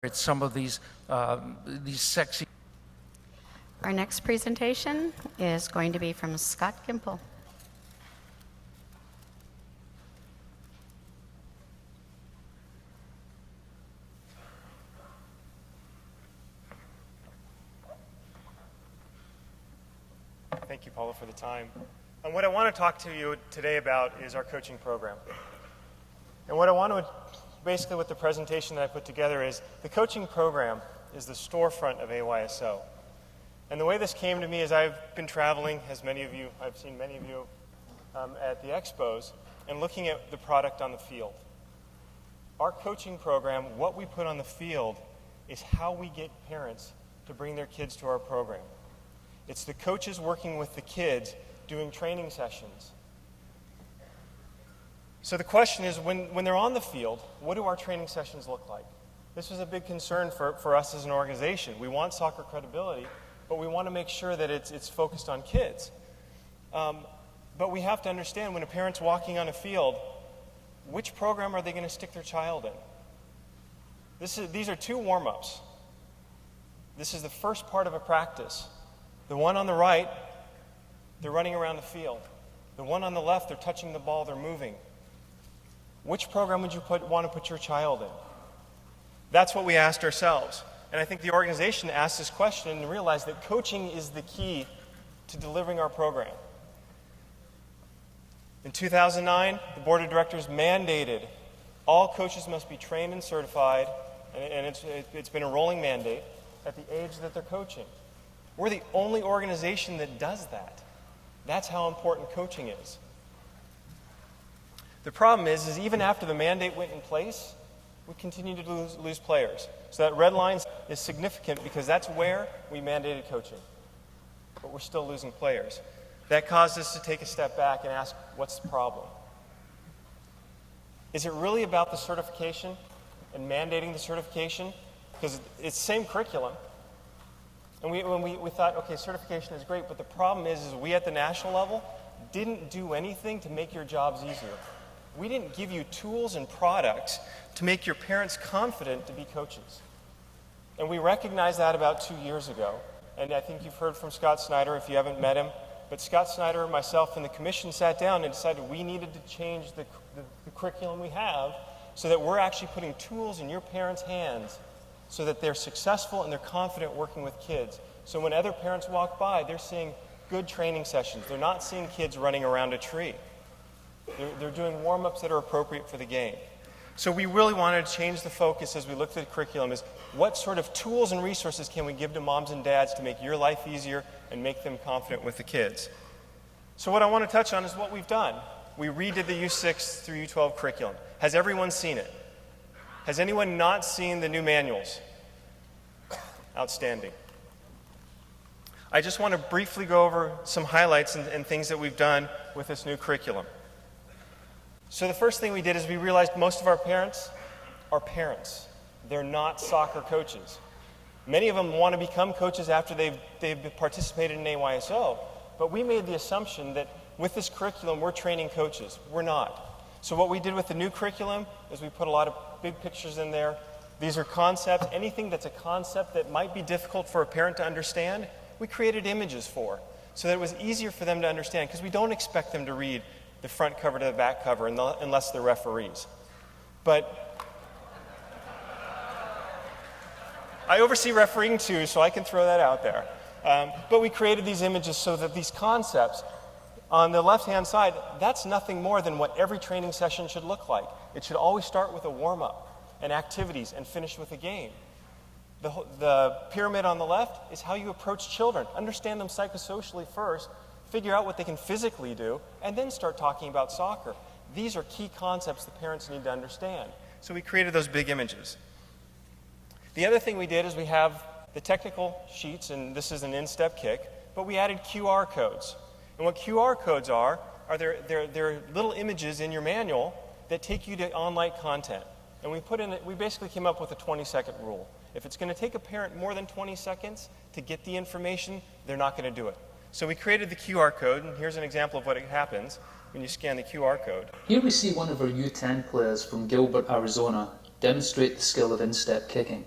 It's some of these sexy. Our next presentation is going to be from Scott Gimple. Thank you, Paula, for the time. And what I want to talk to you today about is our coaching program. And what I want to, basically with the presentation that I put together, is the coaching program is the storefront of AYSO. And the way this came to me is I've been traveling, as many of you, I've seen many of you at the expos, and looking at the product on the field. Our coaching program, what we put on the field, is how we get parents to bring their kids to our program. It's the coaches working with the kids doing training sessions. So the question is, when they're on the field, what do our training sessions look like? This was a big concern for us as an organization. We want soccer credibility, but we want to make sure that it's focused on kids. But we have to understand, when a parent's walking on a field, which program are they going to stick their child in? These are two warm-ups. This is the first part of a practice. The one on the right, they're running around the field. The one on the left, they're touching the ball, they're moving. Which program would you want to put your child in? That's what we asked ourselves. And I think the organization asked this question and realized that coaching is the key to delivering our program. In 2009, the board of directors mandated all coaches must be trained and certified, and it's been a rolling mandate, at the age that they're coaching. We're the only organization that does that. That's how important coaching is. The problem is even after the mandate went in place, we continue to lose players. So that red line is significant because that's where we mandated coaching. But we're still losing players. That caused us to take a step back and ask, what's the problem? Is it really about the certification and mandating the certification? Because it's the same curriculum. And we thought, okay, certification is great, but the problem is we at the national level didn't do anything to make your jobs easier. We didn't give you tools and products to make your parents confident to be coaches. And we recognized that about 2 years ago. And I think you've heard from Scott Snyder if you haven't met him. But Scott Snyder, myself, and the commission sat down and decided we needed to change the curriculum we have so that we're actually putting tools in your parents' hands so that they're successful and they're confident working with kids. So when other parents walk by, they're seeing good training sessions. They're not seeing kids running around a tree. They're doing warm-ups that are appropriate for the game. So we really wanted to change the focus as we looked at the curriculum is what sort of tools and resources can we give to moms and dads to make your life easier and make them confident with the kids. So what I want to touch on is what we've done. We redid the U6 through U12 curriculum. Has everyone seen it? Has anyone not seen the new manuals? Outstanding. I just want to briefly go over some highlights and things that we've done with this new curriculum. So the first thing we did is we realized most of our parents are parents. They're not soccer coaches. Many of them want to become coaches after they've participated in AYSO, but we made the assumption that with this curriculum we're training coaches. We're not. So what we did with the new curriculum is we put a lot of big pictures in there. These are concepts. Anything that's a concept that might be difficult for a parent to understand, we created images for, so that it was easier for them to understand, because we don't expect them to read the front cover to the back cover unless they're referees. But I oversee refereeing too, so I can throw that out there. But we created these images so that these concepts, on the left-hand side, that's nothing more than what every training session should look like. It should always start with a warm-up and activities and finish with a game. The pyramid on the left is how you approach children. Understand them psychosocially first, figure out what they can physically do, and then start talking about soccer. These are key concepts the parents need to understand. So we created those big images. The other thing we did is we have the technical sheets, and this is an in-step kick, but we added QR codes. And what QR codes are they're little images in your manual that take you to online content. And we basically came up with a 20-second rule. If it's going to take a parent more than 20 seconds to get the information, they're not going to do it. So we created the QR code, and here's an example of what happens when you scan the QR code. Here we see one of our U10 players from Gilbert, Arizona, demonstrate the skill of in-step kicking.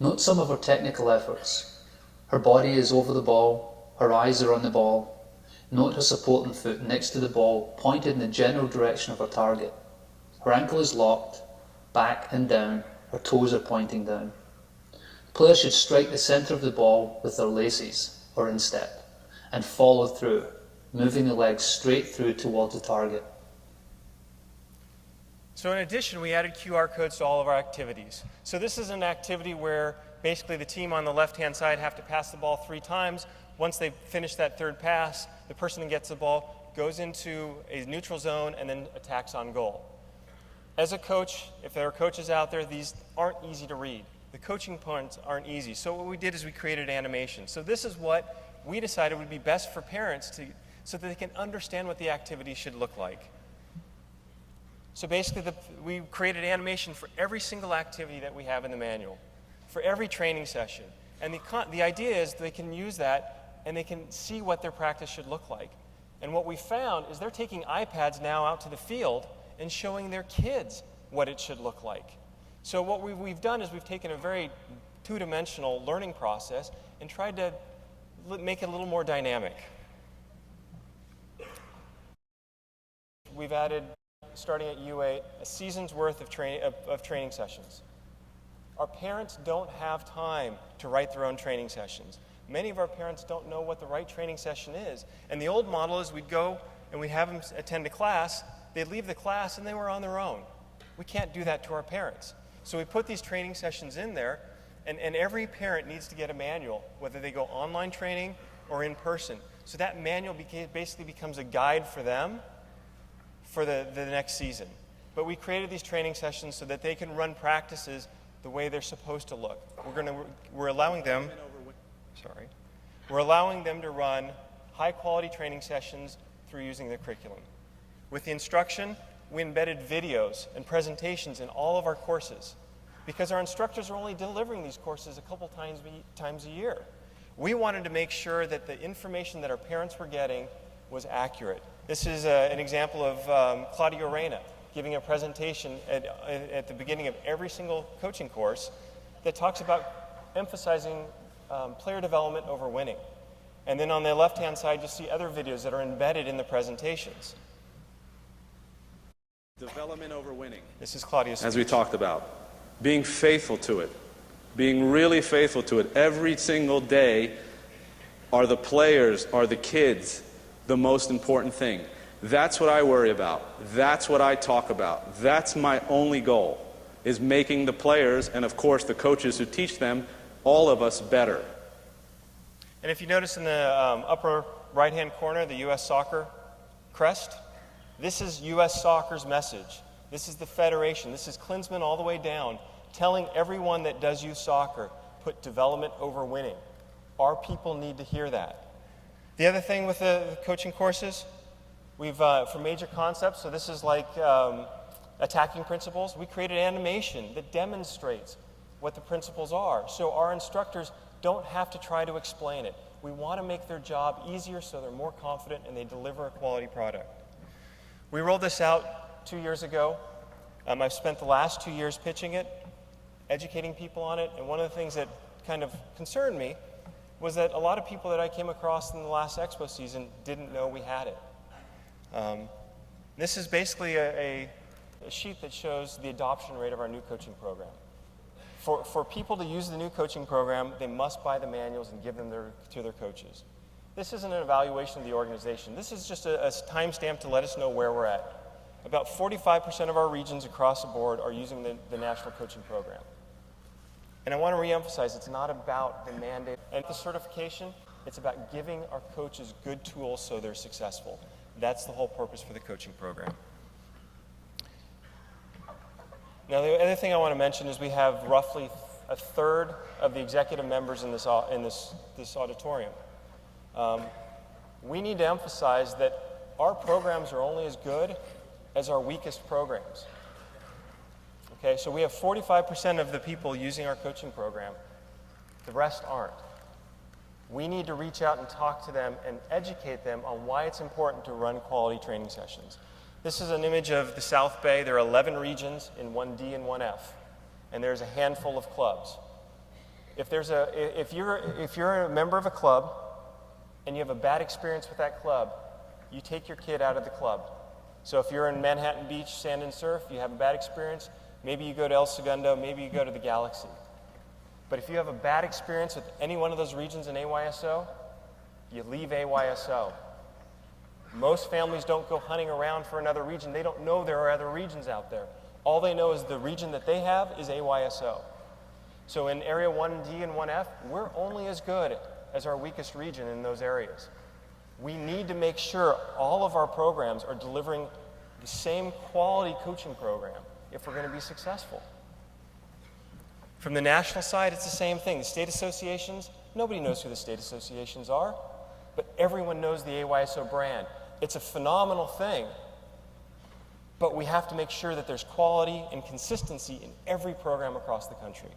Note some of her technical efforts. Her body is over the ball, her eyes are on the ball. Note her supporting foot next to the ball, pointed in the general direction of her target. Her ankle is locked, back and down, her toes are pointing down. The player should strike the centre of the ball with their laces, or instep, and follow through, moving the legs straight through towards the target. So in addition, we added QR codes to all of our activities. So this is an activity where basically the team on the left-hand side have to pass the ball 3 times. Once they finish that third pass, the person that gets the ball goes into a neutral zone and then attacks on goal. As a coach, if there are coaches out there, these aren't easy to read. The coaching points aren't easy. So what we did is we created animation. So this is what we decided would be best for parents so that they can understand what the activity should look like. So basically, we created animation for every single activity that we have in the manual, for every training session. And the idea is they can use that and they can see what their practice should look like. And what we found is they're taking iPads now out to the field and showing their kids what it should look like. So what we've done is we've taken a very two-dimensional learning process and tried to make it a little more dynamic. We've added, starting at U8, a season's worth of training sessions. Our parents don't have time to write their own training sessions. Many of our parents don't know what the right training session is. And the old model is we'd go and we'd have them attend a class, they'd leave the class and they were on their own. We can't do that to our parents. So we put these training sessions in there, and every parent needs to get a manual, whether they go online training or in person. So that manual basically becomes a guide for them for the next season. But we created these training sessions so that they can run practices the way they're supposed to look. We're allowing them to run high-quality training sessions through using the curriculum. With the instruction, we embedded videos and presentations in all of our courses because our instructors are only delivering these courses a couple times a year. We wanted to make sure that the information that our parents were getting was accurate. This is an example of Claudia Reyna giving a presentation at the beginning of every single coaching course that talks about emphasizing player development over winning. And then on the left-hand side, you see other videos that are embedded in the presentations. Development over winning. This is Claudia's As we speech. talked about. Being faithful to it. Being really faithful to it. Every single day are the players, are the kids, the most important thing. That's what I worry about. That's what I talk about. That's my only goal, is making the players, and of course the coaches who teach them, all of us better. And if you notice in the upper right-hand corner, the U.S. Soccer crest, this is U.S. Soccer's message. This is the federation. This is Klinsmann all the way down, telling everyone that does youth soccer, put development over winning. Our people need to hear that. The other thing with the coaching courses, we've, for major concepts, so this is like attacking principles, we created animation that demonstrates what the principles are. So our instructors don't have to try to explain it. We want to make their job easier so they're more confident and they deliver a quality product. We rolled this out 2 years ago. I've spent the last 2 years pitching it, educating people on it, and one of the things that kind of concerned me was that a lot of people that I came across in the last Expo season didn't know we had it. This is basically a sheet that shows the adoption rate of our new coaching program. For people to use the new coaching program, they must buy the manuals and give them to their coaches. This isn't an evaluation of the organization. This is just a timestamp to let us know where we're at. About 45% of our regions across the board are using the national coaching program. And I want to reemphasize, it's not about the mandate and the certification. It's about giving our coaches good tools so they're successful. That's the whole purpose for the coaching program. Now, the other thing I want to mention is we have roughly a third of the executive members in this auditorium. We need to emphasize that our programs are only as good as our weakest programs. Okay, so we have 45% of the people using our coaching program. The rest aren't. We need to reach out and talk to them and educate them on why it's important to run quality training sessions. This is an image of the South Bay. There are 11 regions in 1D and 1F, and there's a handful of clubs. If you're a member of a club and you have a bad experience with that club, you take your kid out of the club. So if you're in Manhattan Beach, Sand and Surf, you have a bad experience, maybe you go to El Segundo, maybe you go to the Galaxy. But if you have a bad experience with any one of those regions in AYSO, you leave AYSO. Most families don't go hunting around for another region. They don't know there are other regions out there. All they know is the region that they have is AYSO. So in Area 1D and 1F, we're only as good as our weakest region in those areas. We need to make sure all of our programs are delivering the same quality coaching program if we're going to be successful. From the national side, it's the same thing. The state associations, nobody knows who the state associations are, but everyone knows the AYSO brand. It's a phenomenal thing, but we have to make sure that there's quality and consistency in every program across the country.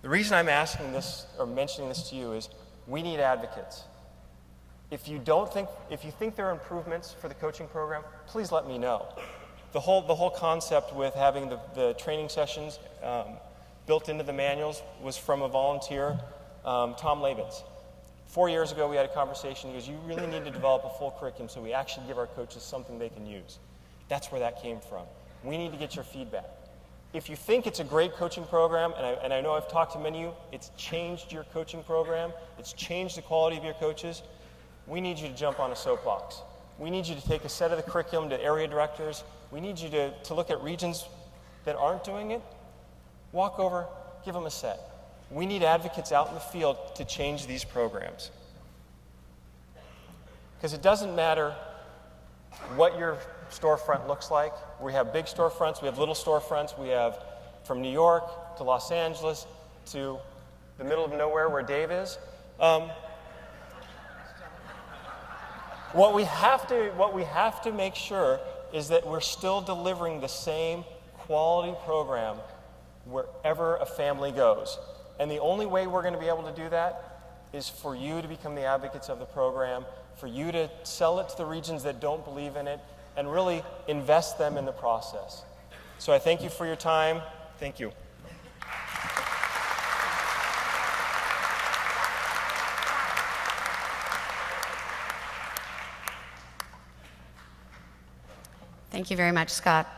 The reason I'm asking this or mentioning this to you is we need advocates. If you think there are improvements for the coaching program, please let me know. The whole concept with having the training sessions built into the manuals was from a volunteer, Tom Labens. 4 years ago, we had a conversation. He goes, you really need to develop a full curriculum so we actually give our coaches something they can use. That's where that came from. We need to get your feedback. If you think it's a great coaching program, and I know I've talked to many of you, it's changed your coaching program, it's changed the quality of your coaches, we need you to jump on a soapbox. We need you to take a set of the curriculum to area directors. We need you to look at regions that aren't doing it. Walk over, give them a set. We need advocates out in the field to change these programs. Because it doesn't matter what your storefront looks like. We have big storefronts, we have little storefronts, we have from New York to Los Angeles to the middle of nowhere where Dave is. What we have to make sure is that we're still delivering the same quality program wherever a family goes. And the only way we're going to be able to do that is for you to become the advocates of the program, for you to sell it to the regions that don't believe in it, and really invest them in the process. So I thank you for your time. Thank you. Thank you very much, Scott.